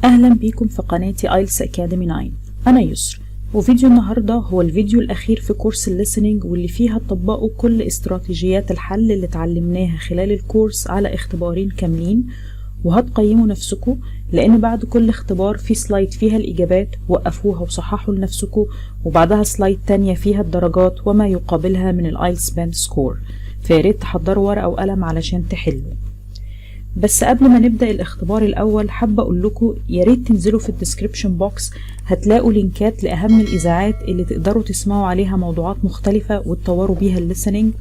أهلا بيكم في قناة IELTS Academy 9. أنا يسر، وفيديو النهاردة هو الفيديو الأخير في كورس الليسننج، واللي فيها تطبقوا كل استراتيجيات الحل اللي اتعلمناها خلال الكورس على اختبارين كاملين، وهتقيموا نفسكم لأن بعد كل اختبار في سلايد فيها الإجابات وقفوها وصححوا لنفسكم، وبعدها سلايد تانية فيها الدرجات وما يقابلها من الآيلتس باند سكور. فياريت تحضروا ورقة وقلم علشان تحلوا. بس قبل ما نبدأ الاختبار الأول حابة أقول لكم ياريت تنزلوا في الديسكريبشن بوكس، هتلاقوا لينكات لأهم الإذاعات اللي تقدروا تسمعوا عليها موضوعات مختلفة وتطوروا بيها الليسننج.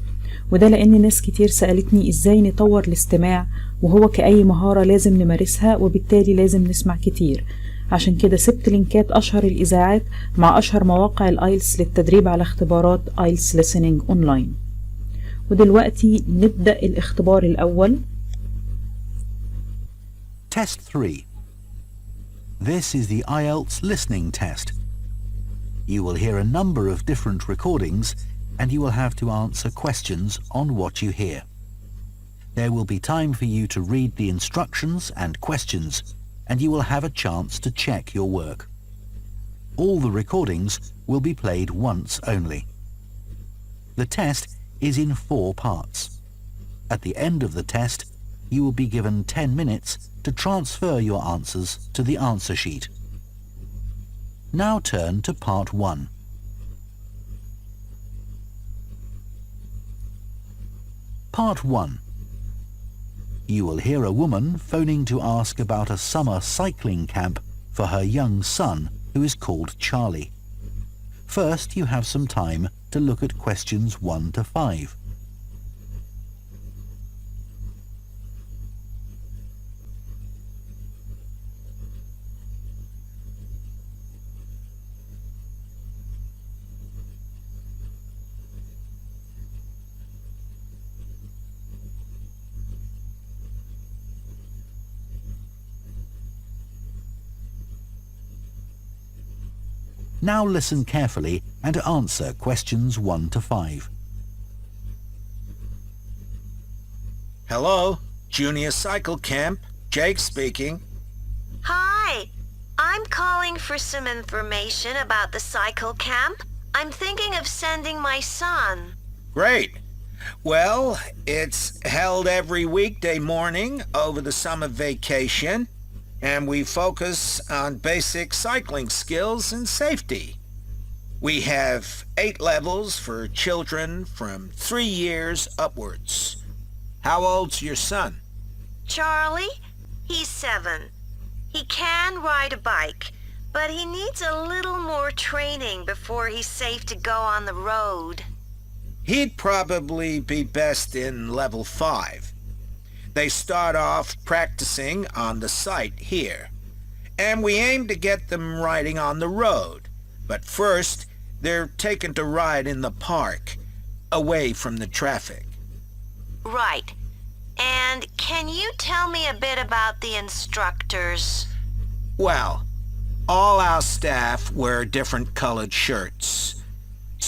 وده لأن ناس كتير سألتني إزاي نطور الاستماع، وهو كأي مهارة لازم نمارسها وبالتالي لازم نسمع كتير. عشان كده سبت لينكات أشهر الإذاعات مع أشهر مواقع الآيلتس للتدريب على اختبارات IELTS Listening Online. ودلوقتي نبدأ الاختبار الأول. Test 3. This is the IELTS listening test. You will hear a number of different recordings and you will have to answer questions on what you hear. There will be time for you to read the instructions and questions, and you will have a chance to check your work. All the recordings will be played once only. The test is in 4 parts. At the end of the test, you will be given 10 minutes to transfer your answers to the answer sheet. Now turn to part 1. Part 1. You will hear a woman phoning to ask about a summer cycling camp for her young son who is called Charlie. First, you have some time to look at questions 1 to 5. Now listen carefully and answer questions 1 to 5. Hello, Junior Cycle Camp. Jake speaking. Hi, I'm calling for some information about the cycle camp. I'm thinking of sending my son. Great. Well, it's held every weekday morning over the summer vacation, and we focus on basic cycling skills and safety. We have 8 levels for children from 3 years upwards. How old's your son? Charlie? He's 7. He can ride a bike, but he needs a little more training before he's safe to go on the road. He'd probably be best in level 5. They start off practicing on the site here, and we aim to get them riding on the road. But first, they're taken to ride in the park, away from the traffic. Right. And can you tell me a bit about the instructors? Well, all our staff wear different colored shirts.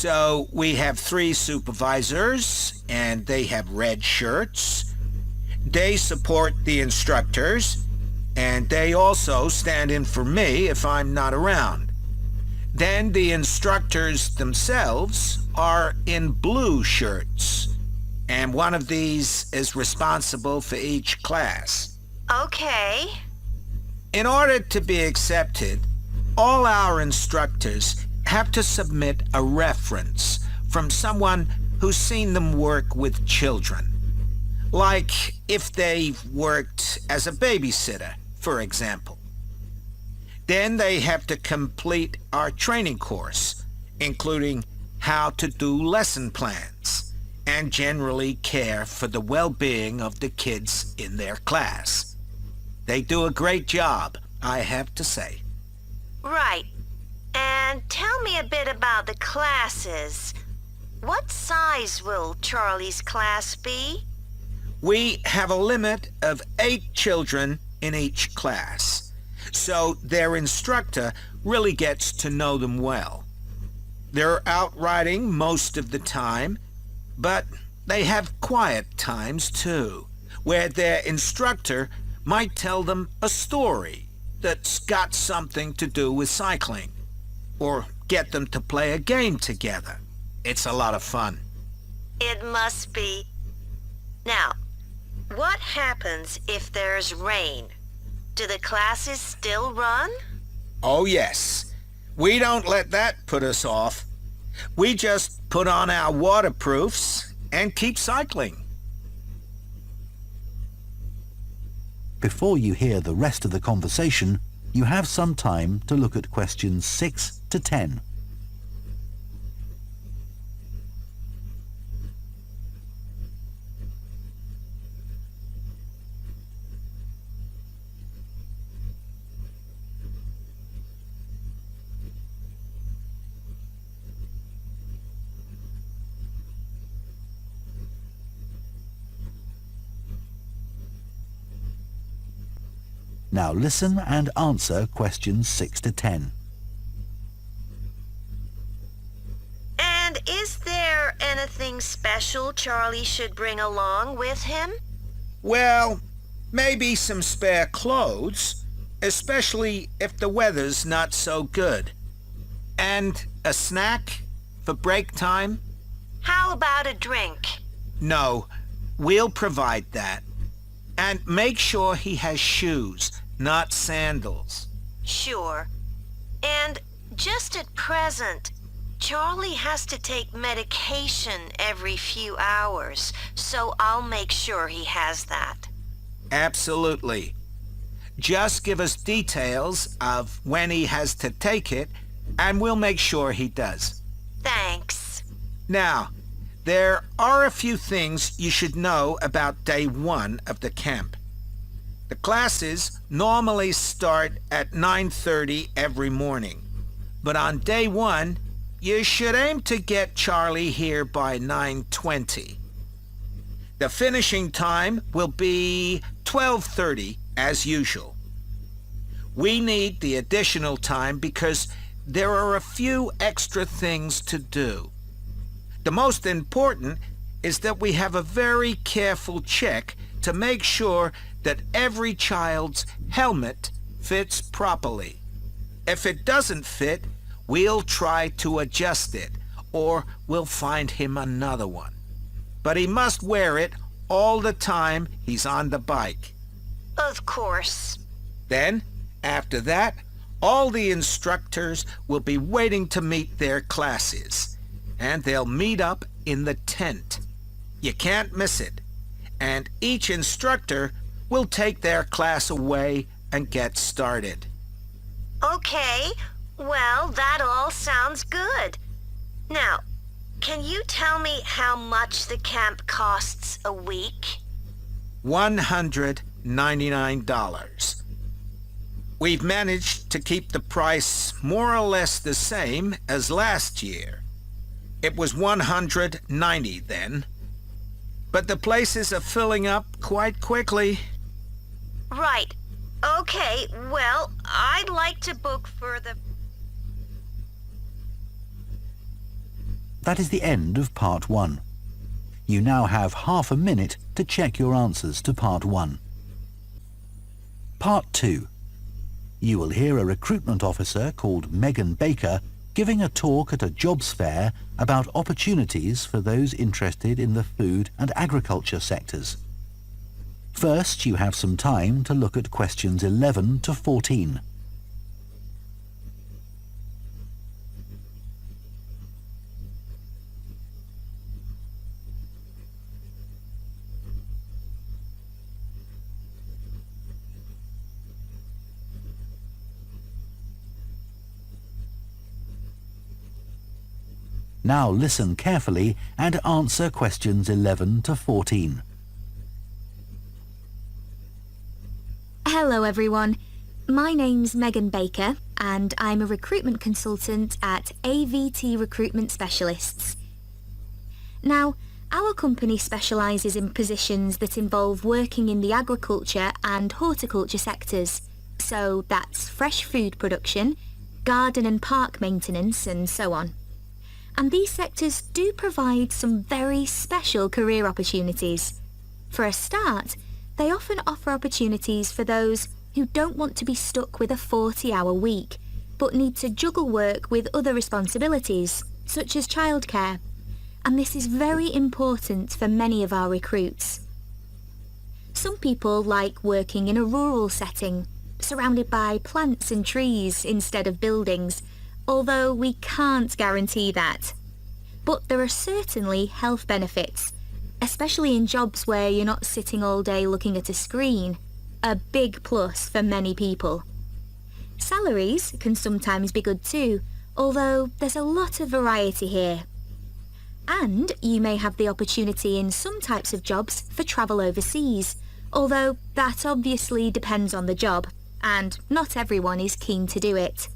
So we have 3 supervisors, and they have red shirts. They support the instructors, and they also stand in for me if I'm not around. Then the instructors themselves are in blue shirts, and one of these is responsible for each class. Okay. In order to be accepted, all our instructors have to submit a reference from someone who's seen them work with children. Like if they've worked as a babysitter, for example. Then they have to complete our training course, including how to do lesson plans and generally care for the well-being of the kids in their class. They do a great job, I have to say. Right. And tell me a bit about the classes. What size will Charlie's class be? We have a limit of 8 children in each class, so their instructor really gets to know them well. They're out riding most of the time, but they have quiet times too, where their instructor might tell them a story that's got something to do with cycling. Or get them to play a game together. It's a lot of fun. It must be. Now, what happens if there's rain? Do the classes still run? Oh yes. We don't let that put us off. We just put on our waterproofs and keep cycling. Before you hear the rest of the conversation, you have some time to look at questions 6 to 10. Now listen and answer questions 6 to 10. And is there anything special Charlie should bring along with him? Well, maybe some spare clothes, especially if the weather's not so good. And a snack for break time? How about a drink? No, we'll provide that. And make sure he has shoes, not sandals. Sure. And just at present, Charlie has to take medication every few hours, so I'll make sure he has that. Absolutely. Just give us details of when he has to take it, and we'll make sure he does. Thanks. Now, there are a few things you should know about day 1 of the camp. The classes normally start at 9:30 every morning, but on day 1, you should aim to get Charlie here by 9:20. The finishing time will be 12:30 as usual. We need the additional time because there are a few extra things to do. The most important is that we have a very careful check to make sure that every child's helmet fits properly. If it doesn't fit, we'll try to adjust it, or we'll find him another one. But he must wear it all the time he's on the bike. Of course. Then, after that, all the instructors will be waiting to meet their classes, and they'll meet up in the tent. You can't miss it. And each instructor will take their class away and get started. Okay, well, that all sounds good. Now, can you tell me how much the camp costs a week? $199. We've managed to keep the price more or less the same as last year. It was $190 then. But the places are filling up quite quickly. Right. Okay, well, I'd like to book for the... That is the end of part 1. You now have half a minute to check your answers to part 1. Part 2. You will hear a recruitment officer called Megan Baker giving a talk at a jobs fair about opportunities for those interested in the food and agriculture sectors. First, you have some time to look at questions 11 to 14. Now listen carefully and answer questions 11 to 14. Hello everyone, my name's Megan Baker and I'm a recruitment consultant at AVT Recruitment Specialists. Now, our company specialises in positions that involve working in the agriculture and horticulture sectors, so that's fresh food production, garden and park maintenance and so on. And these sectors do provide some very special career opportunities. For a start, they often offer opportunities for those who don't want to be stuck with a 40-hour week, but need to juggle work with other responsibilities, such as childcare. And this is very important for many of our recruits. Some people like working in a rural setting, surrounded by plants and trees instead of buildings, although we can't guarantee that. But there are certainly health benefits, especially in jobs where you're not sitting all day looking at a screen, a big plus for many people. Salaries can sometimes be good too, although there's a lot of variety here. And you may have the opportunity in some types of jobs for travel overseas, although that obviously depends on the job, and not everyone is keen to do it.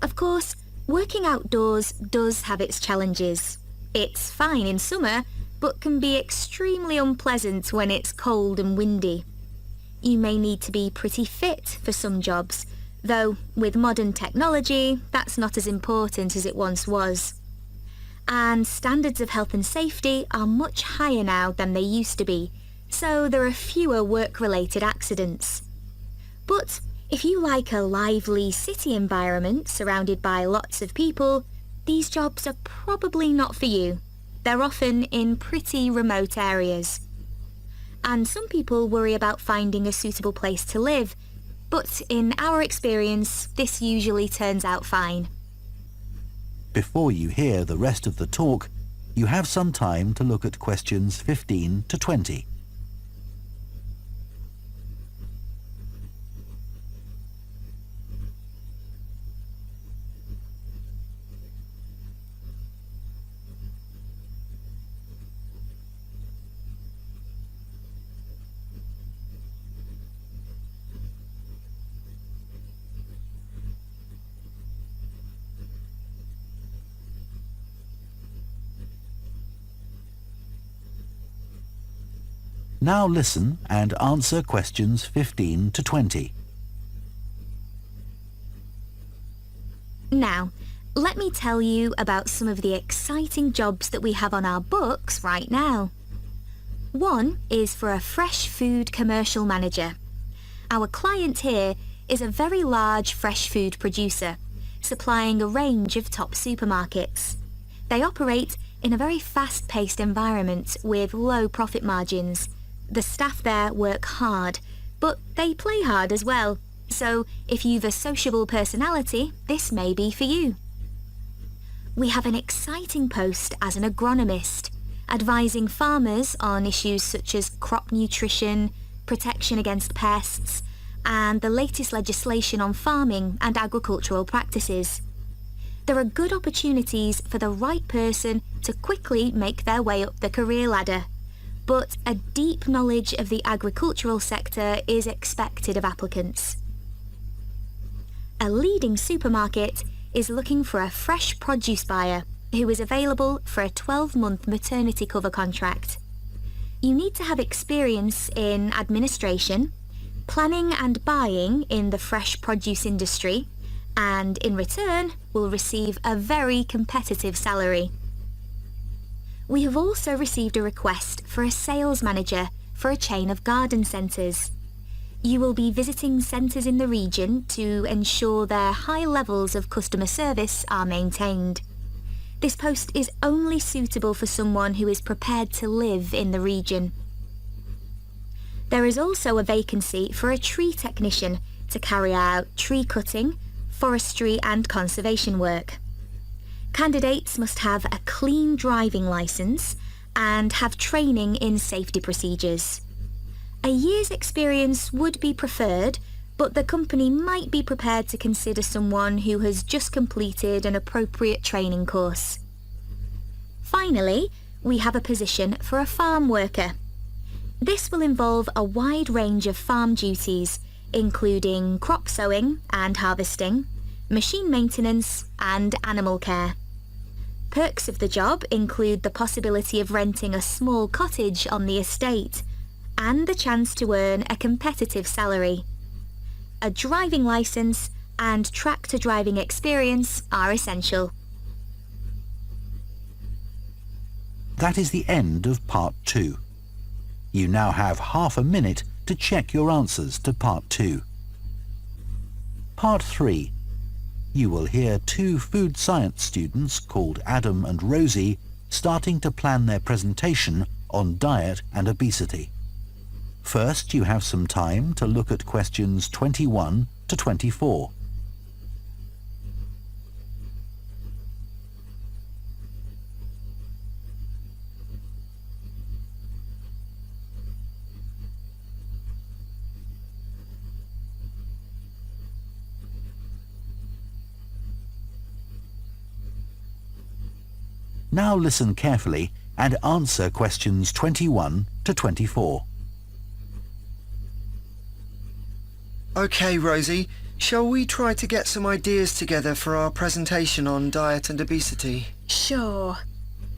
Of course, working outdoors does have its challenges. It's fine in summer, but can be extremely unpleasant when it's cold and windy. You may need to be pretty fit for some jobs, though with modern technology, that's not as important as it once was. And standards of health and safety are much higher now than they used to be, so there are fewer work-related accidents. But if you like a lively city environment surrounded by lots of people, these jobs are probably not for you. They're often in pretty remote areas. And some people worry about finding a suitable place to live, but in our experience, this usually turns out fine. Before you hear the rest of the talk, you have some time to look at questions 15 to 20. Now listen and answer questions 15 to 20. Now, let me tell you about some of the exciting jobs that we have on our books right now. One is for a fresh food commercial manager. Our client here is a very large fresh food producer, supplying a range of top supermarkets. They operate in a very fast-paced environment with low profit margins. The staff there work hard, but they play hard as well, so if you've a sociable personality, this may be for you. We have an exciting post as an agronomist, advising farmers on issues such as crop nutrition, protection against pests, and the latest legislation on farming and agricultural practices. There are good opportunities for the right person to quickly make their way up the career ladder, but a deep knowledge of the agricultural sector is expected of applicants. A leading supermarket is looking for a fresh produce buyer who is available for a 12-month maternity cover contract. You need to have experience in administration, planning and buying in the fresh produce industry, and in return will receive a very competitive salary. We have also received a request for a sales manager for a chain of garden centres. You will be visiting centres in the region to ensure their high levels of customer service are maintained. This post is only suitable for someone who is prepared to live in the region. There is also a vacancy for a tree technician to carry out tree cutting, forestry and conservation work. Candidates must have a clean driving licence and have training in safety procedures. A year's experience would be preferred, but the company might be prepared to consider someone who has just completed an appropriate training course. Finally, we have a position for a farm worker. This will involve a wide range of farm duties, including crop sowing and harvesting, machine maintenance and animal care. Perks of the job include the possibility of renting a small cottage on the estate and the chance to earn a competitive salary. A driving licence and tractor driving experience are essential. That is the end of part 2. You now have half a minute to check your answers to Part 2. Part 3. You will hear two food science students called Adam and Rosie starting to plan their presentation on diet and obesity. First, you have some time to look at questions 21 to 24. Now listen carefully and answer questions 21 to 24. OK, Rosie, shall we try to get some ideas together for our presentation on diet and obesity? Sure.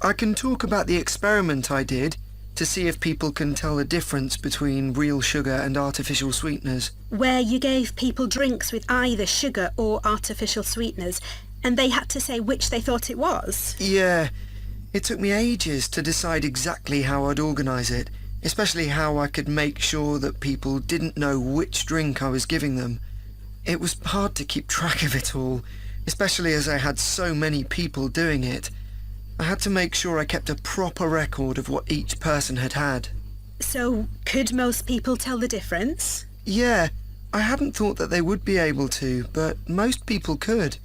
I can talk about the experiment I did to see if people can tell the difference between real sugar and artificial sweeteners. Where you gave people drinks with either sugar or artificial sweeteners, and they had to say which they thought it was? Yeah. It took me ages to decide exactly how I'd organise it, especially how I could make sure that people didn't know which drink I was giving them. It was hard to keep track of it all, especially as I had so many people doing it. I had to make sure I kept a proper record of what each person had had. So, could most people tell the difference? Yeah, I hadn't thought that they would be able to, but most people could.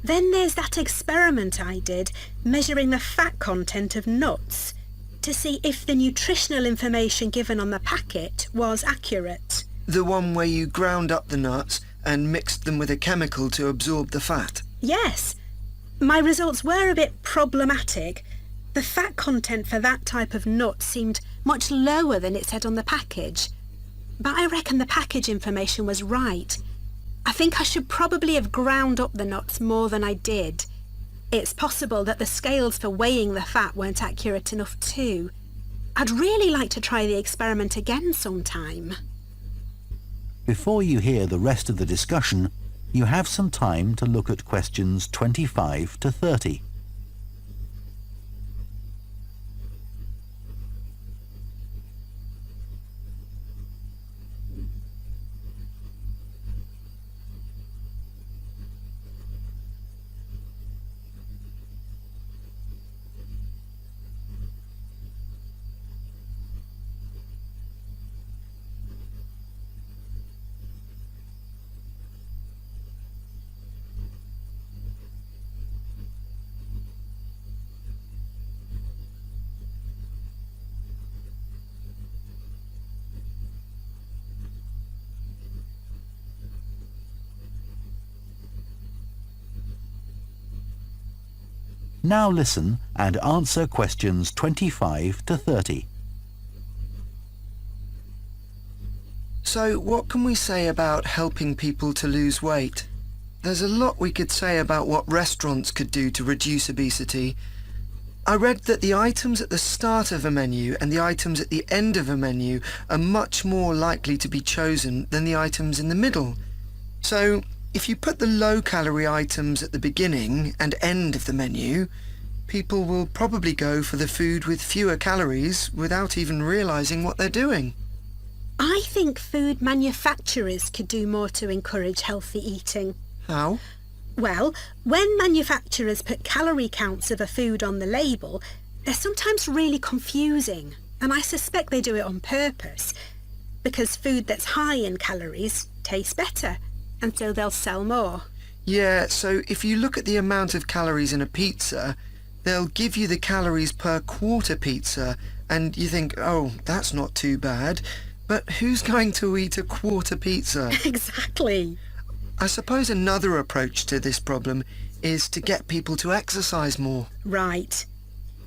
Then there's that experiment I did, measuring the fat content of nuts, to see if the nutritional information given on the packet was accurate. The one where you ground up the nuts and mixed them with a chemical to absorb the fat? Yes. My results were a bit problematic. The fat content for that type of nut seemed much lower than it said on the package. But I reckon the package information was right. I think I should probably have ground up the nuts more than I did. It's possible that the scales for weighing the fat weren't accurate enough too. I'd really like to try the experiment again sometime. Before you hear the rest of the discussion, you have some time to look at questions 25 to 30. Now listen and answer questions 25 to 30. So what can we say about helping people to lose weight? There's a lot we could say about what restaurants could do to reduce obesity. I read that the items at the start of a menu and the items at the end of a menu are much more likely to be chosen than the items in the middle. So if you put the low-calorie items at the beginning and end of the menu, people will probably go for the food with fewer calories without even realising what they're doing. I think food manufacturers could do more to encourage healthy eating. How? Well, when manufacturers put calorie counts of a food on the label, they're sometimes really confusing, and I suspect they do it on purpose, because food that's high in calories tastes better, and so they'll sell more. Yeah, so if you look at the amount of calories in a pizza, they'll give you the calories per quarter pizza, and you think, oh, that's not too bad. But who's going to eat a quarter pizza? Exactly. I suppose another approach to this problem is to get people to exercise more. Right.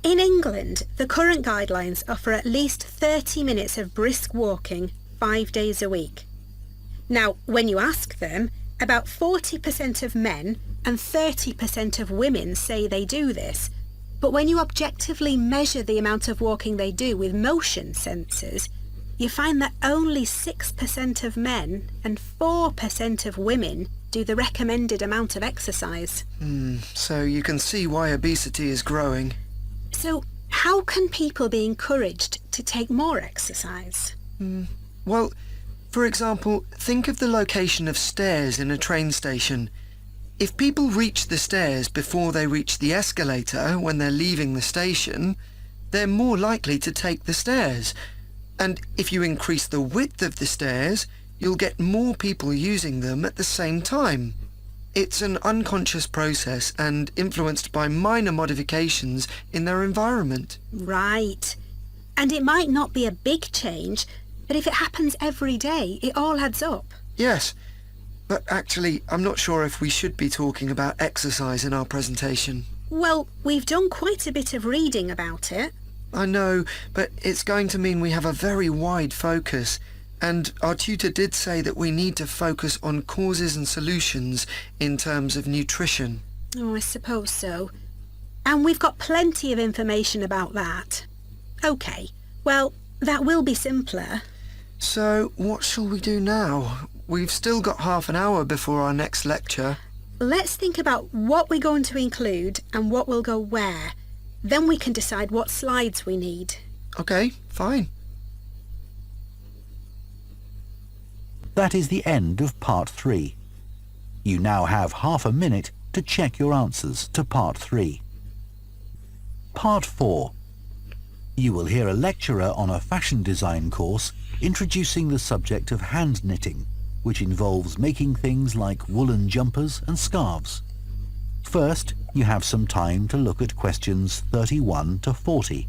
In England, the current guidelines are for at least 30 minutes of brisk walking 5 days a week. Now, when you ask them, about 40% of men and 30% of women say they do this. But when you objectively measure the amount of walking they do with motion sensors, you find that only 6% of men and 4% of women do the recommended amount of exercise. So you can see why obesity is growing. So how can people be encouraged to take more exercise? Well, For example, think of the location of stairs in a train station. If people reach the stairs before they reach the escalator when they're leaving the station, they're more likely to take the stairs. And if you increase the width of the stairs, you'll get more people using them at the same time. It's an unconscious process and influenced by minor modifications in their environment. Right. And it might not be a big change, but if it happens every day, it all adds up. Yes, but actually, I'm not sure if we should be talking about exercise in our presentation. Well, we've done quite a bit of reading about it. I know, but it's going to mean we have a very wide focus, and our tutor did say that we need to focus on causes and solutions in terms of nutrition. Oh, I suppose so. And we've got plenty of information about that. OK, well, that will be simpler. So, what shall we do now? We've still got half an hour before our next lecture. Let's think about what we're going to include and what will go where. Then we can decide what slides we need. OK, fine. That is the end of Part 3. You now have half a minute to check your answers to Part 3. Part 4. You will hear a lecturer on a fashion design course introducing the subject of hand knitting, which involves making things like woolen jumpers and scarves. First, you have some time to look at questions 31 to 40.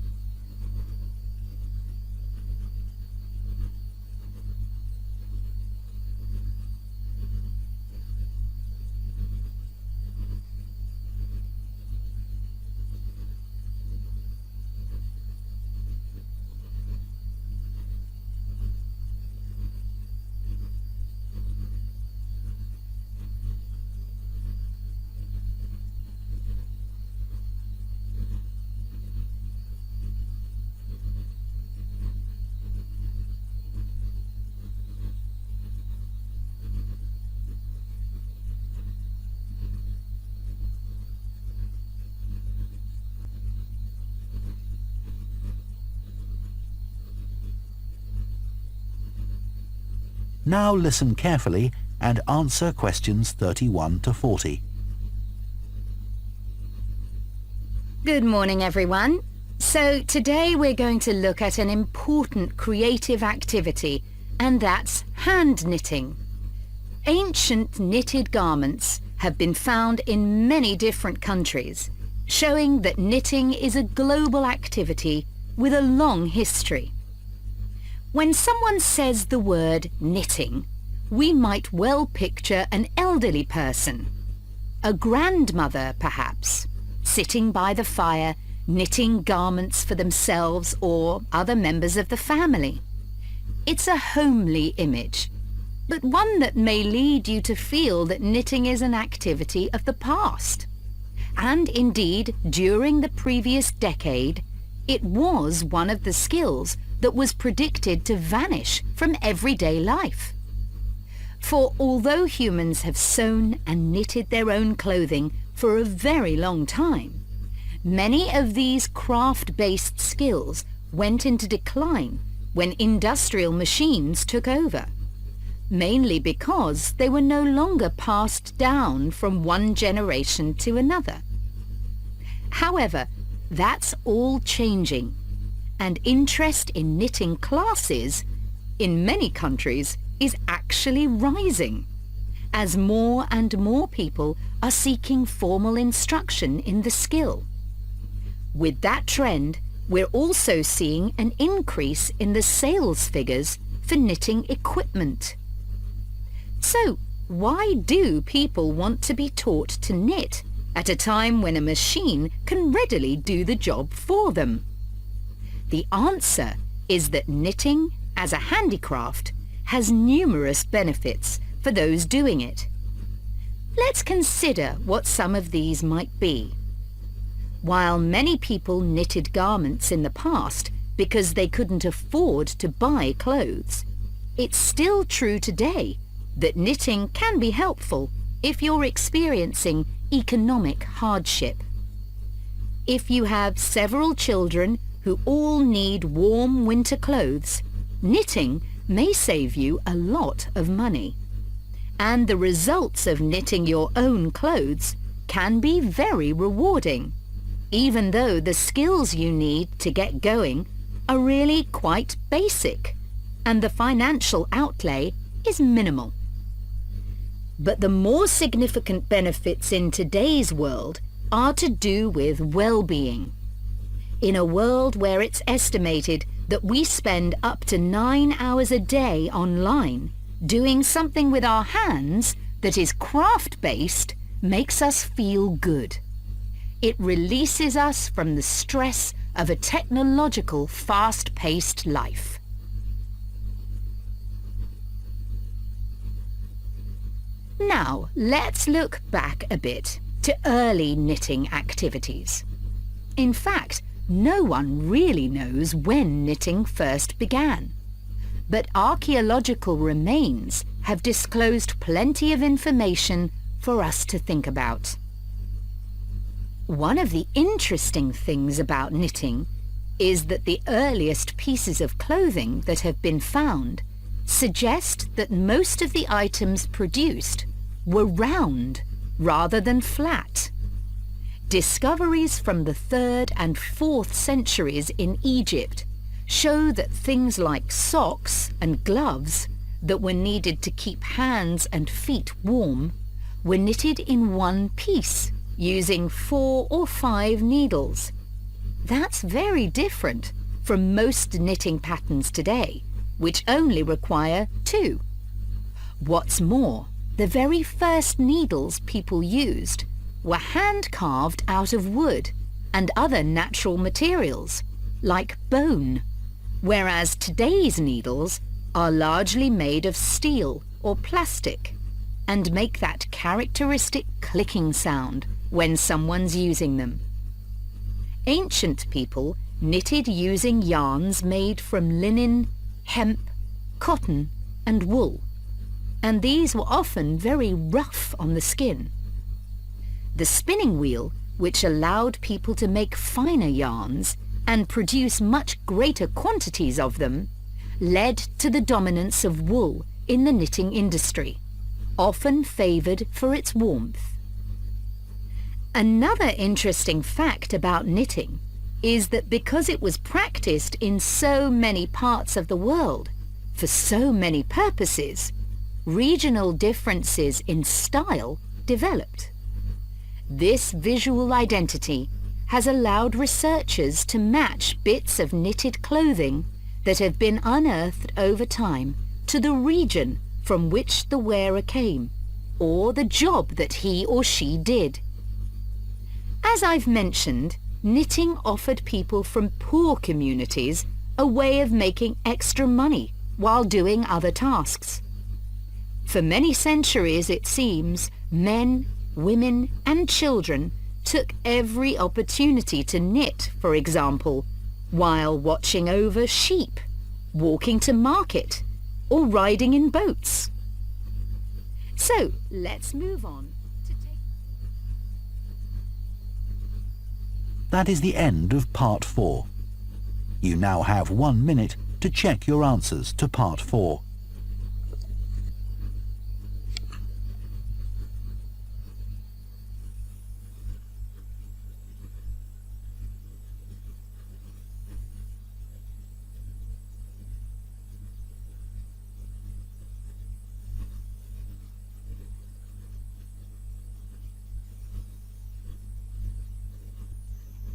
Now listen carefully and answer questions 31 to 40. Good morning, everyone. So today we're going to look at an important creative activity, and that's hand knitting. Ancient knitted garments have been found in many different countries, showing that knitting is a global activity with a long history. When someone says the word knitting, we might well picture an elderly person, a grandmother perhaps, sitting by the fire knitting garments for themselves or other members of the family. It's a homely image, but one that may lead you to feel that knitting is an activity of the past. And indeed, during the previous decade, it was one of the skills that was predicted to vanish from everyday life. For although humans have sewn and knitted their own clothing for a very long time, many of these craft-based skills went into decline when industrial machines took over, mainly because they were no longer passed down from one generation to another. However, that's all changing, and interest in knitting classes in many countries is actually rising, as more and more people are seeking formal instruction in the skill. With that trend, we're also seeing an increase in the sales figures for knitting equipment. So, why do people want to be taught to knit at a time when a machine can readily do the job for them? The answer is that knitting, as a handicraft, has numerous benefits for those doing it. Let's consider what some of these might be. While many people knitted garments in the past because they couldn't afford to buy clothes, it's still true today that knitting can be helpful if you're experiencing economic hardship. If you have several children who all need warm winter clothes, knitting may save you a lot of money. And the results of knitting your own clothes can be very rewarding, even though the skills you need to get going are really quite basic, and the financial outlay is minimal. But the more significant benefits in today's world are to do with well-being. In a world where it's estimated that we spend up to 9 hours a day online, doing something with our hands that is craft-based makes us feel good. It releases us from the stress of a technological, fast-paced life. Now, let's look back a bit to early knitting activities. In fact, no one really knows when knitting first began, but archaeological remains have disclosed plenty of information for us to think about. One of the interesting things about knitting is that the earliest pieces of clothing that have been found suggest that most of the items produced were round rather than flat. Discoveries from the 3rd and 4th centuries in Egypt show that things like socks and gloves that were needed to keep hands and feet warm were knitted in one piece, using 4 or 5 needles. That's very different from most knitting patterns today, which only require 2. What's more, the very first needles people used were hand-carved out of wood and other natural materials, like bone, whereas today's needles are largely made of steel or plastic and make that characteristic clicking sound when someone's using them. Ancient people knitted using yarns made from linen, hemp, cotton and wool, and these were often very rough on the skin. The spinning wheel, which allowed people to make finer yarns and produce much greater quantities of them, led to the dominance of wool in the knitting industry, often favoured for its warmth. Another interesting fact about knitting is that because it was practiced in so many parts of the world, for so many purposes, regional differences in style developed. This visual identity has allowed researchers to match bits of knitted clothing that have been unearthed over time to the region from which the wearer came, or the job that he or she did. As I've mentioned, knitting offered people from poor communities a way of making extra money while doing other tasks. For many centuries, it seems, men, women and children took every opportunity to knit, for example, while watching over sheep, walking to market, or riding in boats. So, let's move on to take... That is the end of Part 4. You now have 1 minute to check your answers to Part 4.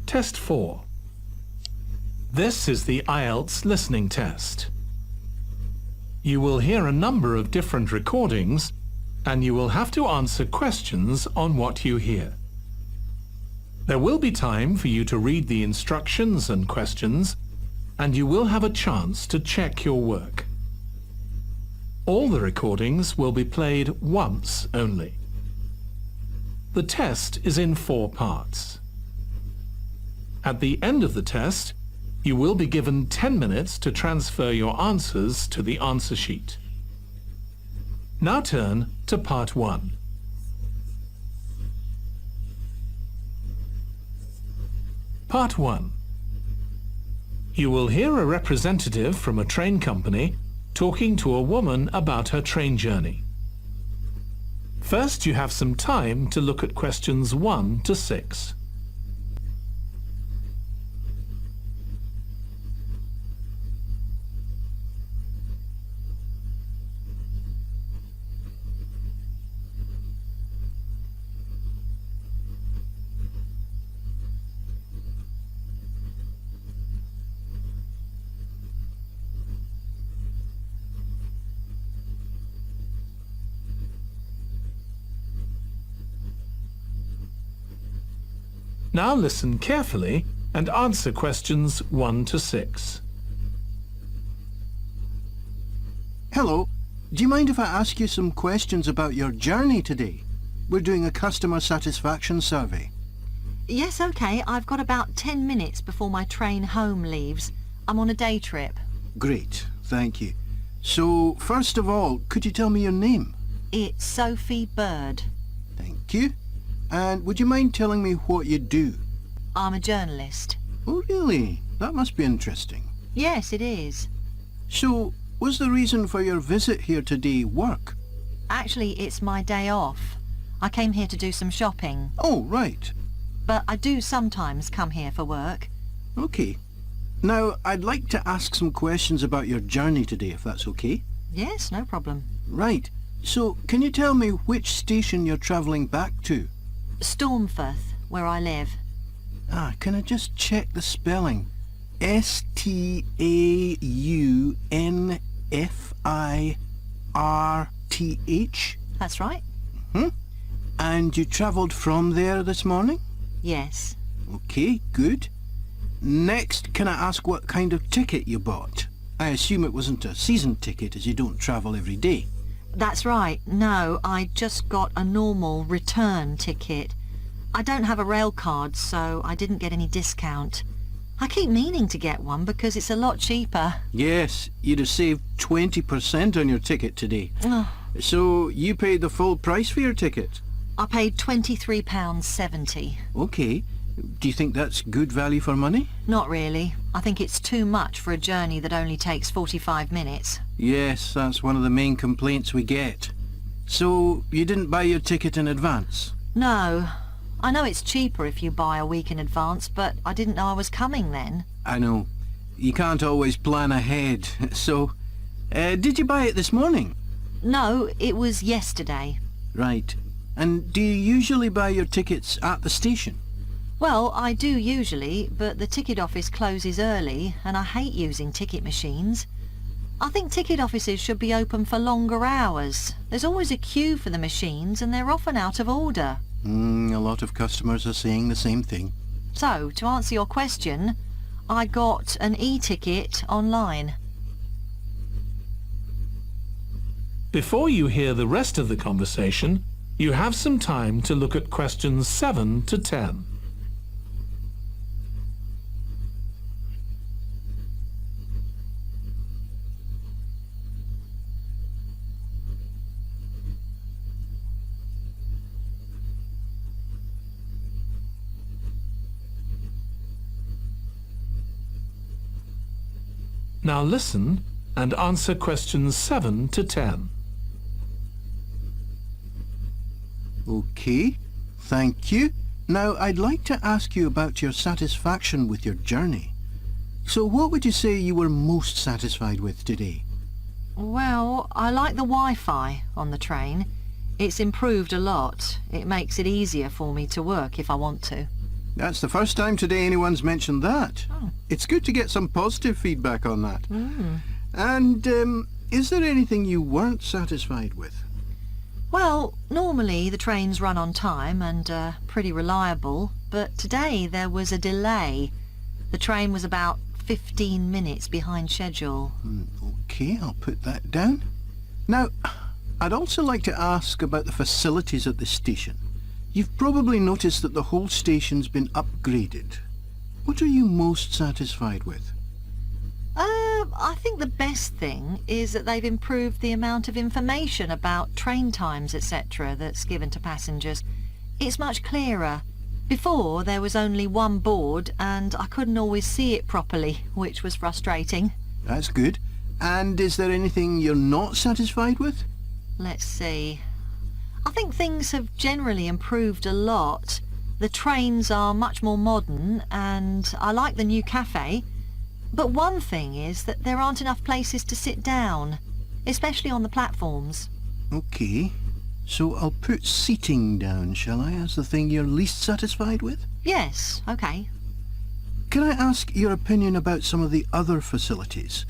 Test 4. This is the IELTS listening test. You will hear a number of different recordings and you will have to answer questions on what you hear. There will be time for you to read the instructions and questions, and you will have a chance to check your work. All the recordings will be played once only. The test is in 4 parts. At the end of the test, you will be given 10 minutes to transfer your answers to the answer sheet. Now turn to Part 1. Part 1. You will hear a representative from a train company talking to a woman about her train journey. First, you have some time to look at questions 1 to 6. Now listen carefully and answer questions 1 to 6. Hello. Do you mind if I ask you some questions about your journey today? We're doing a customer satisfaction survey. Yes, OK. I've got about 10 minutes before my train home leaves. I'm on a day trip. Great, thank you. So, first of all, could you tell me your name? It's Sophie Bird. Thank you. And would you mind telling me what you do? I'm a journalist. Oh, really? That must be interesting. Yes, it is. So, was the reason for your visit here today work? Actually, it's my day off. I came here to do some shopping. Oh, right. But I do sometimes come here for work. OK. Now, I'd like to ask some questions about your journey today, if that's OK. Yes, no problem. Right. So, can you tell me which station you're travelling back to? Stormforth, where I live. Can I just check the spelling? Staunfirth? That's right. And you travelled from there this morning? Yes. OK, good. Next, can I ask what kind of ticket you bought? I assume it wasn't a season ticket as you don't travel every day. That's right. No, I just got a normal return ticket. I don't have a rail card, so I didn't get any discount. I keep meaning to get one because it's a lot cheaper. Yes, you'd have saved 20% on your ticket today. Oh. So you paid the full price for your ticket? I paid £23.70. OK. Do you think that's good value for money? Not really. I think it's too much for a journey that only takes 45 minutes. Yes, that's one of the main complaints we get. So you didn't buy your ticket in advance? No. I know it's cheaper if you buy a week in advance, but I didn't know I was coming then. I know. You can't always plan ahead. So, did you buy it this morning? No, it was yesterday. Right. And do you usually buy your tickets at the station? Well, I do usually, but the ticket office closes early, and I hate using ticket machines. I think ticket offices should be open for longer hours. There's always a queue for the machines, and they're often out of order. A lot of customers are saying the same thing. So, to answer your question, I got an e-ticket online. Before you hear the rest of the conversation, you have some time to look at questions 7 to 10. Now listen and answer questions 7 to 10. OK, thank you. Now I'd like to ask you about your satisfaction with your journey. So what would you say you were most satisfied with today? Well, I like the Wi-Fi on the train. It's improved a lot. It makes it easier for me to work if I want to. That's the first time today anyone's mentioned that. Oh. It's good to get some positive feedback on that. And is there anything you weren't satisfied with? Well, normally the trains run on time and are pretty reliable, but today there was a delay. The train was about 15 minutes behind schedule. OK, I'll put that down. Now, I'd also like to ask about the facilities at the station. You've probably noticed that the whole station's been upgraded. What are you most satisfied with? I think the best thing is that they've improved the amount of information about train times, etc. that's given to passengers. It's much clearer. Before, there was only one board and I couldn't always see it properly, which was frustrating. That's good. And is there anything you're not satisfied with? Let's see. I think things have generally improved a lot. The trains are much more modern and I like the new cafe. But one thing is that there aren't enough places to sit down, especially on the platforms. OK. So I'll put seating down, shall I, as the thing you're least satisfied with? Yes, OK. Can I ask your opinion about some of the other facilities?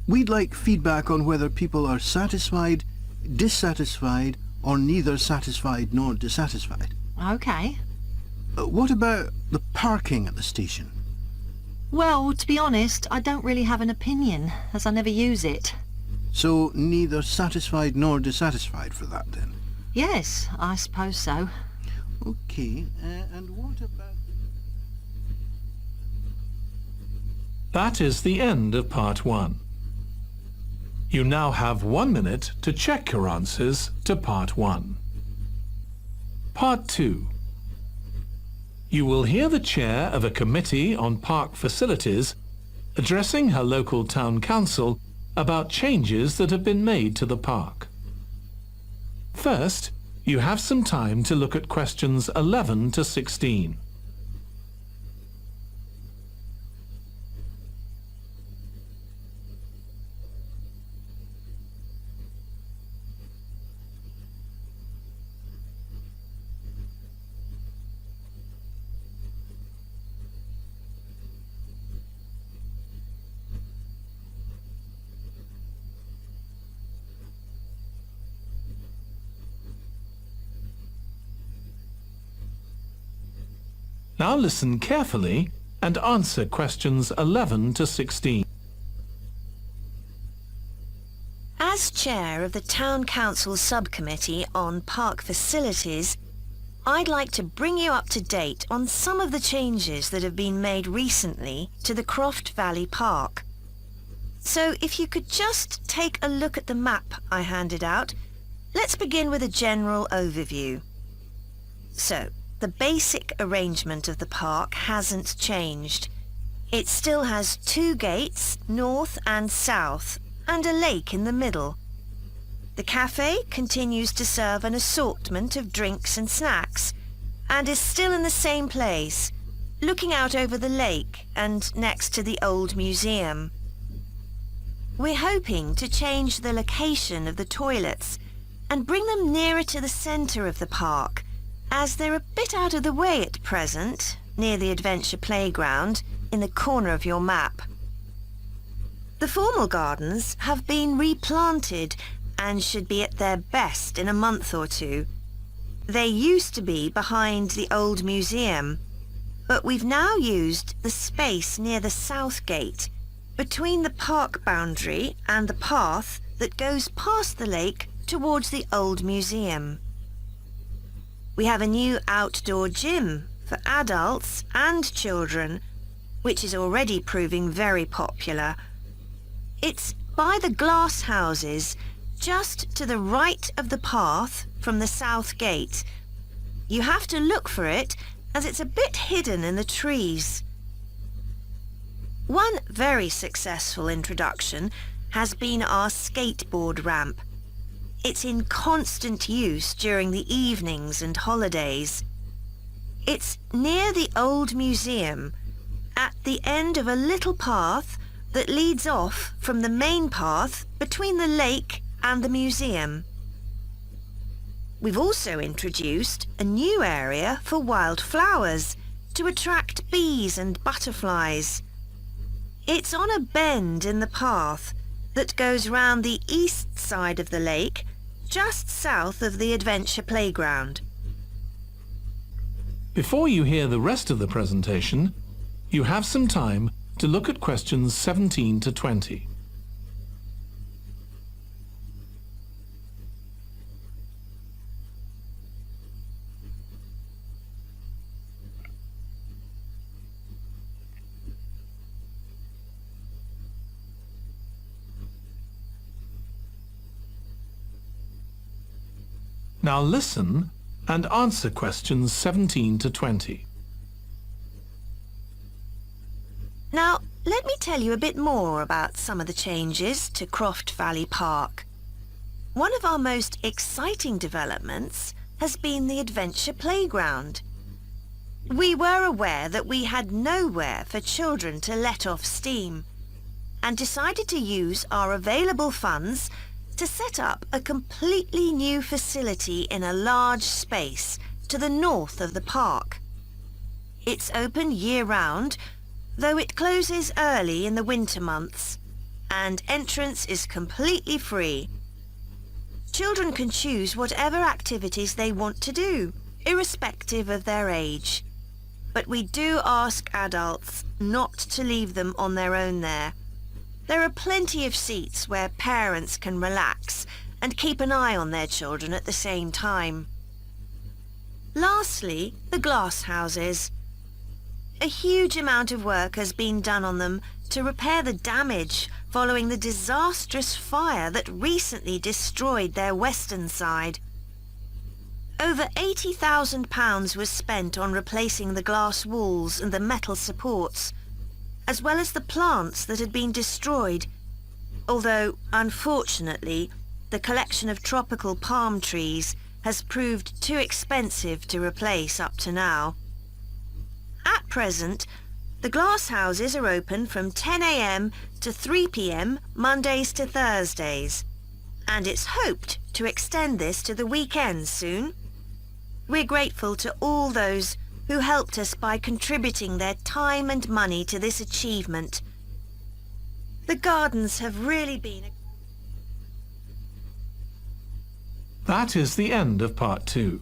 We'd like feedback on whether people are satisfied, dissatisfied, or neither satisfied nor dissatisfied. OK. What about the parking at the station? Well, to be honest, I don't really have an opinion, as I never use it. So neither satisfied nor dissatisfied for that, then? Yes, I suppose so. OK, and what about... That is the end of part 1. You now have 1 minute to check your answers to part 1. Part 2. You will hear the chair of a committee on park facilities addressing her local town council about changes that have been made to the park. First, you have some time to look at questions 11 to 16. Now listen carefully and answer questions 11 to 16. As chair of the Town Council Subcommittee on Park Facilities, I'd like to bring you up to date on some of the changes that have been made recently to the Croft Valley Park. So if you could just take a look at the map I handed out, let's begin with a general overview. So, the basic arrangement of the park hasn't changed. It still has 2 gates, north and south, and a lake in the middle. The cafe continues to serve an assortment of drinks and snacks, and is still in the same place, looking out over the lake and next to the old museum. We're hoping to change the location of the toilets and bring them nearer to the centre of the park, as they're a bit out of the way at present, near the adventure playground, in the corner of your map. The formal gardens have been replanted and should be at their best in a month or 2. They used to be behind the old museum, but we've now used the space near the south gate, between the park boundary and the path that goes past the lake towards the old museum. We have a new outdoor gym for adults and children, which is already proving very popular. It's by the glass houses, just to the right of the path from the south gate. You have to look for it, as it's a bit hidden in the trees. One very successful introduction has been our skateboard ramp. It's in constant use during the evenings and holidays. It's near the old museum, at the end of a little path that leads off from the main path between the lake and the museum. We've also introduced a new area for wildflowers to attract bees and butterflies. It's on a bend in the path that goes round the east side of the lake, just south of the adventure playground. Before you hear the rest of the presentation, you have some time to look at questions 17 to 20. Now listen and answer questions 17 to 20. Now, let me tell you a bit more about some of the changes to Croft Valley Park. One of our most exciting developments has been the Adventure Playground. We were aware that we had nowhere for children to let off steam and decided to use our available funds to set up a completely new facility in a large space to the north of the park. It's open year-round, though it closes early in the winter months, and entrance is completely free. Children can choose whatever activities they want to do, irrespective of their age. But we do ask adults not to leave them on their own there. There are plenty of seats where parents can relax and keep an eye on their children at the same time. Lastly, the glass houses. A huge amount of work has been done on them to repair the damage following the disastrous fire that recently destroyed their western side. Over £80,000 was spent on replacing the glass walls and the metal supports, as well as the plants that had been destroyed, although, unfortunately, the collection of tropical palm trees has proved too expensive to replace up to now. At present, the glass houses are open from 10 a.m. to 3 p.m. Mondays to Thursdays, and it's hoped to extend this to the weekends soon. We're grateful to all those who helped us by contributing their time and money to this achievement. The gardens have really been... That is the end of part 2.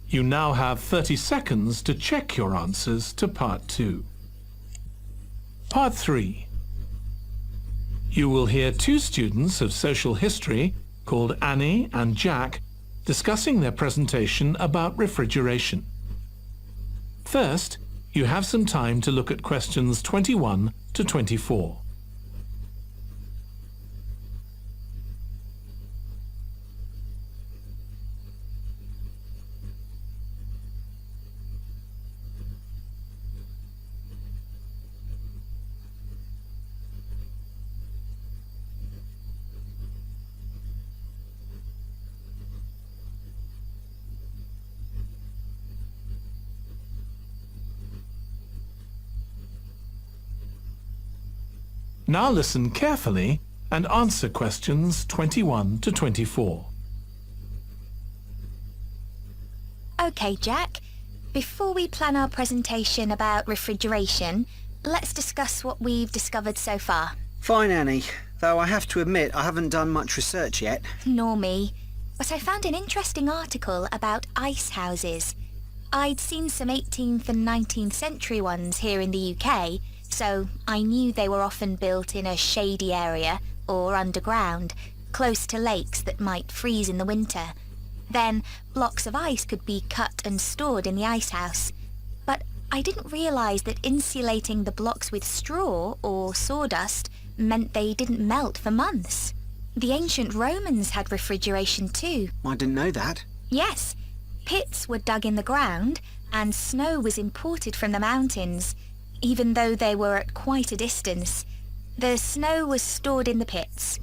You now have 30 seconds to check your answers to part 2. Part 3. You will hear 2 students of social history called Annie and Jack discussing their presentation about refrigeration. First, you have some time to look at questions 21 to 24. Now listen carefully and answer questions 21 to 24. OK, Jack. Before we plan our presentation about refrigeration, let's discuss what we've discovered so far. Fine, Annie. Though I have to admit I haven't done much research yet. Nor me. But I found an interesting article about ice houses. I'd seen some 18th and 19th century ones here in the UK, so I knew they were often built in a shady area or underground, close to lakes that might freeze in the winter. Then blocks of ice could be cut and stored in the ice house. But I didn't realise that insulating the blocks with straw or sawdust meant they didn't melt for months. The ancient Romans had refrigeration too. I didn't know that. Yes. Pits were dug in the ground and snow was imported from the mountains. Even though they were at quite a distance, the snow was stored in the pits.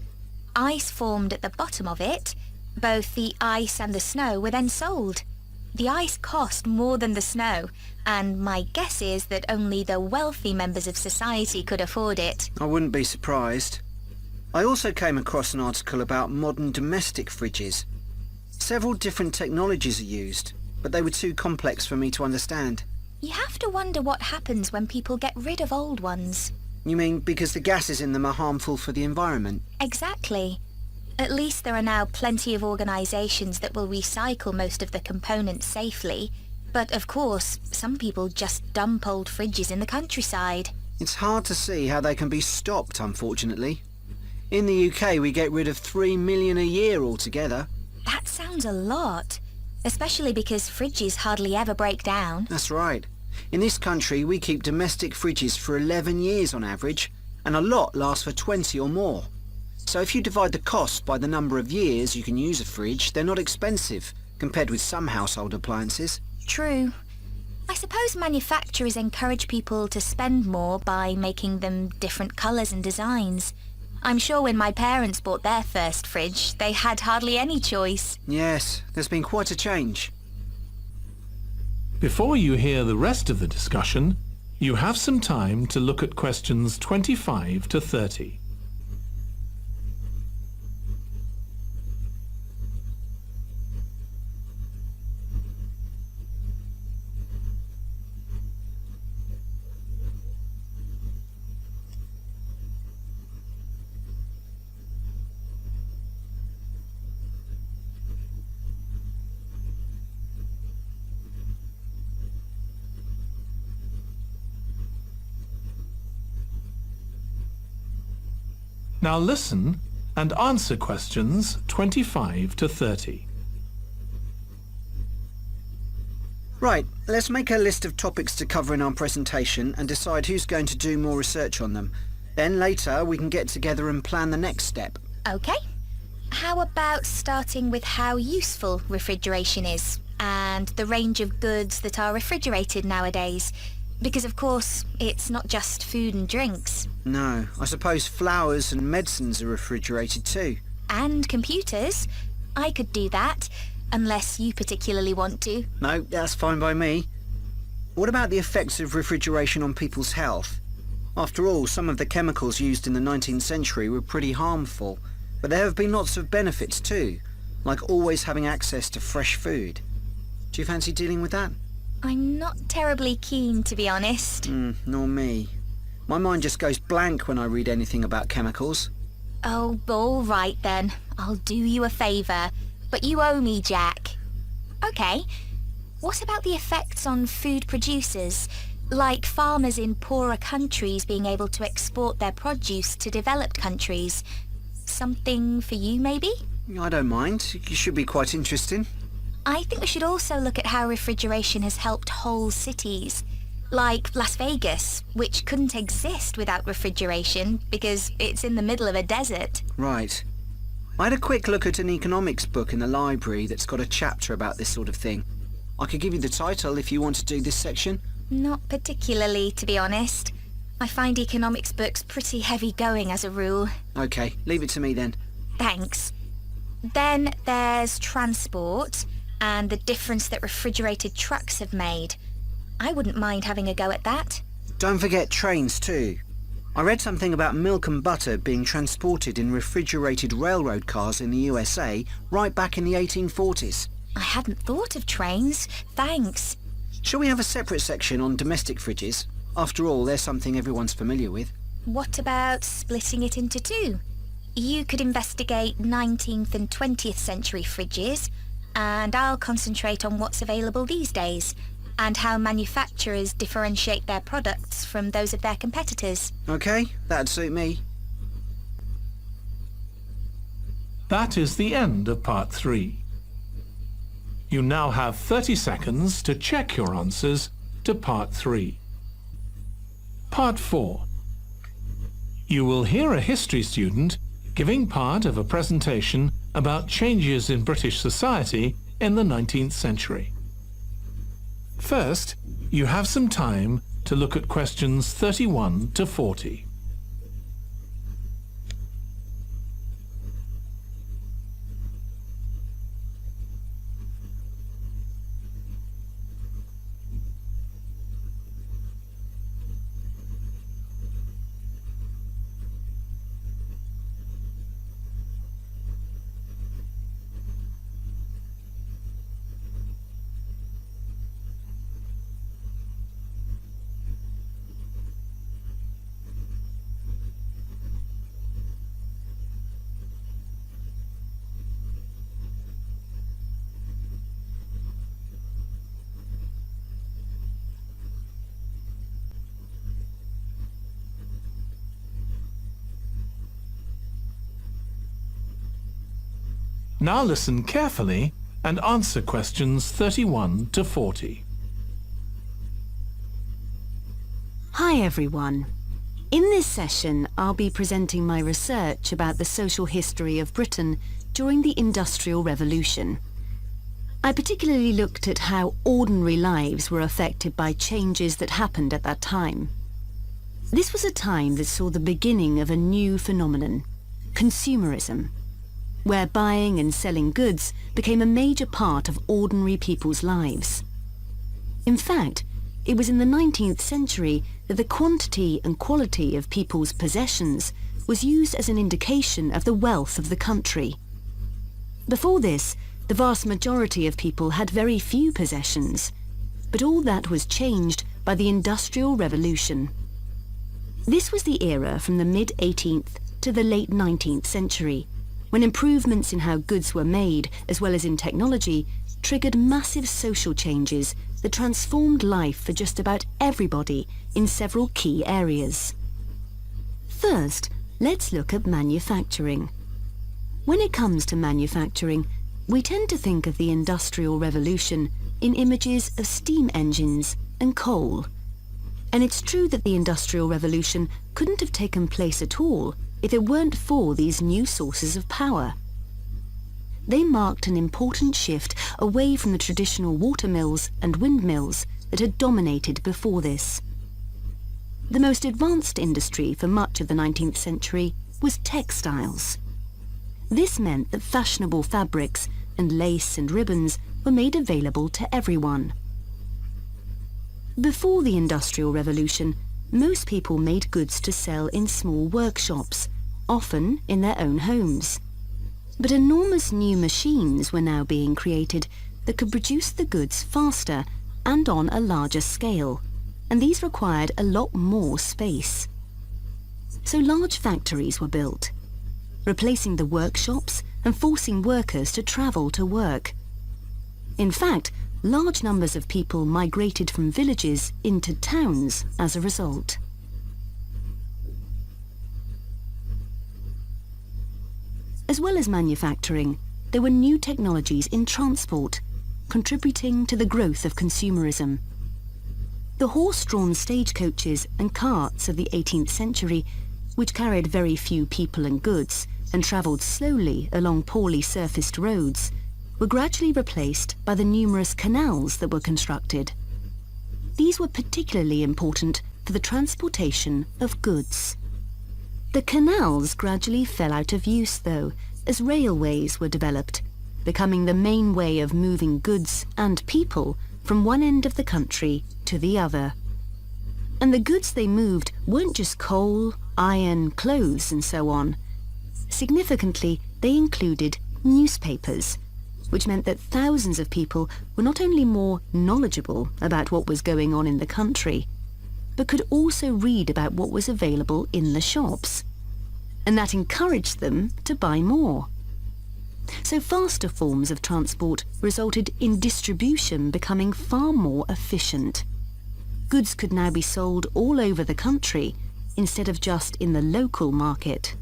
Ice formed at the bottom of it. Both the ice and the snow were then sold. The ice cost more than the snow, and my guess is that only the wealthy members of society could afford it. I wouldn't be surprised. I also came across an article about modern domestic fridges. Several different technologies are used, but they were too complex for me to understand. You have to wonder what happens when people get rid of old ones. You mean because the gases in them are harmful for the environment? Exactly. At least there are now plenty of organisations that will recycle most of the components safely. But of course, some people just dump old fridges in the countryside. It's hard to see how they can be stopped, unfortunately. In the UK, we get rid of 3 million a year altogether. That sounds a lot, especially because fridges hardly ever break down. That's right. In this country, we keep domestic fridges for 11 years on average, and a lot lasts for 20 or more. So if you divide the cost by the number of years you can use a fridge, they're not expensive, compared with some household appliances. True. I suppose manufacturers encourage people to spend more by making them different colours and designs. I'm sure when my parents bought their first fridge, they had hardly any choice. Yes, there's been quite a change. Before you hear the rest of the discussion, you have some time to look at questions 25 to 30. Now listen and answer questions 25 to 30. Right, let's make a list of topics to cover in our presentation and decide who's going to do more research on them. Then later we can get together and plan the next step. OK. How about starting with how useful refrigeration is and the range of goods that are refrigerated nowadays? Because, of course, it's not just food and drinks. No, I suppose flowers and medicines are refrigerated too. And computers. I could do that, unless you particularly want to. No, that's fine by me. What about the effects of refrigeration on people's health? After all, some of the chemicals used in the 19th century were pretty harmful, but there have been lots of benefits too, like always having access to fresh food. Do you fancy dealing with that? I'm not terribly keen, to be honest. Nor me. My mind just goes blank when I read anything about chemicals. Oh, all right then. I'll do you a favour. But you owe me, Jack. OK. What about the effects on food producers? Like farmers in poorer countries being able to export their produce to developed countries. Something for you, maybe? I don't mind. It should be quite interesting. I think we should also look at how refrigeration has helped whole cities. Like Las Vegas, which couldn't exist without refrigeration because it's in the middle of a desert. Right. I had a quick look at an economics book in the library that's got a chapter about this sort of thing. I could give you the title if you want to do this section. Not particularly, to be honest. I find economics books pretty heavy going as a rule. OK, leave it to me then. Thanks. Then there's transport and the difference that refrigerated trucks have made. I wouldn't mind having a go at that. Don't forget trains too. I read something about milk and butter being transported in refrigerated railroad cars in the USA right back in the 1840s. I hadn't thought of trains. Thanks. Shall we have a separate section on domestic fridges? After all, they're something everyone's familiar with. What about splitting it into two? You could investigate 19th and 20th century fridges, and I'll concentrate on what's available these days, and how manufacturers differentiate their products from those of their competitors. OK, that'd suit me. That is the end of part 3. You now have 30 seconds to check your answers to part 3. Part 4. You will hear a history student giving part of a presentation about changes in British society in the 19th century. First, you have some time to look at questions 31 to 40. Now listen carefully and answer questions 31 to 40. Hi everyone. In this session, I'll be presenting my research about the social history of Britain during the Industrial Revolution. I particularly looked at how ordinary lives were affected by changes that happened at that time. This was a time that saw the beginning of a new phenomenon, consumerism, where buying and selling goods became a major part of ordinary people's lives. In fact, it was in the 19th century that the quantity and quality of people's possessions was used as an indication of the wealth of the country. Before this, the vast majority of people had very few possessions, but all that was changed by the Industrial Revolution. This was the era from the mid-18th to the late 19th century, when improvements in how goods were made, as well as in technology, triggered massive social changes that transformed life for just about everybody in several key areas. First, let's look at manufacturing. When it comes to manufacturing, we tend to think of the Industrial Revolution in images of steam engines and coal. And it's true that the Industrial Revolution couldn't have taken place at all if it weren't for these new sources of power. They marked an important shift away from the traditional watermills and windmills that had dominated before this. The most advanced industry for much of the 19th century was textiles. This meant that fashionable fabrics and lace and ribbons were made available to everyone. Before the Industrial Revolution, most people made goods to sell in small workshops, often in their own homes. But enormous new machines were now being created that could produce the goods faster and on a larger scale, and these required a lot more space. So large factories were built, replacing the workshops and forcing workers to travel to work. In fact, large numbers of people migrated from villages into towns as a result. As well as manufacturing, there were new technologies in transport, contributing to the growth of consumerism. The horse-drawn stagecoaches and carts of the 18th century, which carried very few people and goods and travelled slowly along poorly surfaced roads, were gradually replaced by the numerous canals that were constructed. These were particularly important for the transportation of goods. The canals gradually fell out of use, though, as railways were developed, becoming the main way of moving goods and people from one end of the country to the other. And the goods they moved weren't just coal, iron, clothes, and so on. Significantly, they included newspapers, which meant that thousands of people were not only more knowledgeable about what was going on in the country, but could also read about what was available in the shops. And that encouraged them to buy more. So faster forms of transport resulted in distribution becoming far more efficient. Goods could now be sold all over the country instead of just in the local market.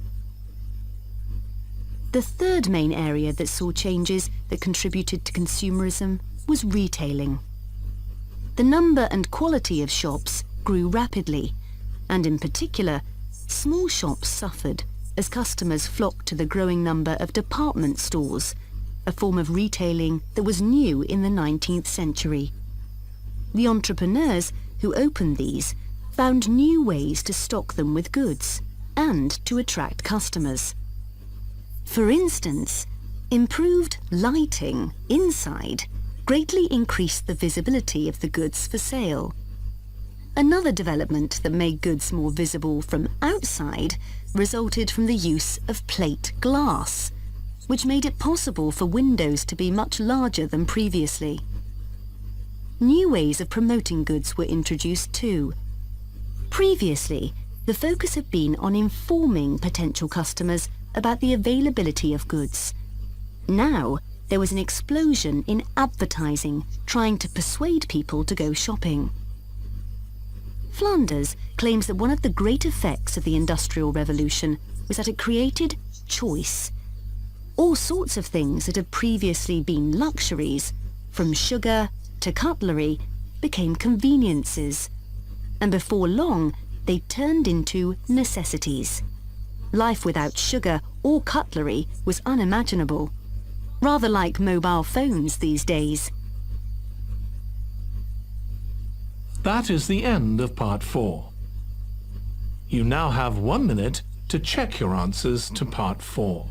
The third main area that saw changes that contributed to consumerism was retailing. The number and quality of shops grew rapidly, and in particular, small shops suffered as customers flocked to the growing number of department stores, a form of retailing that was new in the 19th century. The entrepreneurs who opened these found new ways to stock them with goods and to attract customers. For instance, improved lighting inside greatly increased the visibility of the goods for sale. Another development that made goods more visible from outside resulted from the use of plate glass, which made it possible for windows to be much larger than previously. New ways of promoting goods were introduced too. Previously, the focus had been on informing potential customers about the availability of goods. Now, there was an explosion in advertising trying to persuade people to go shopping. Flanders claims that one of the great effects of the Industrial Revolution was that it created choice. All sorts of things that had previously been luxuries, from sugar to cutlery, became conveniences, and before long they turned into necessities. Life without sugar or cutlery was unimaginable. rather like mobile phones these days. That is the end of part 4. You now have 1 minute to check your answers to part 4.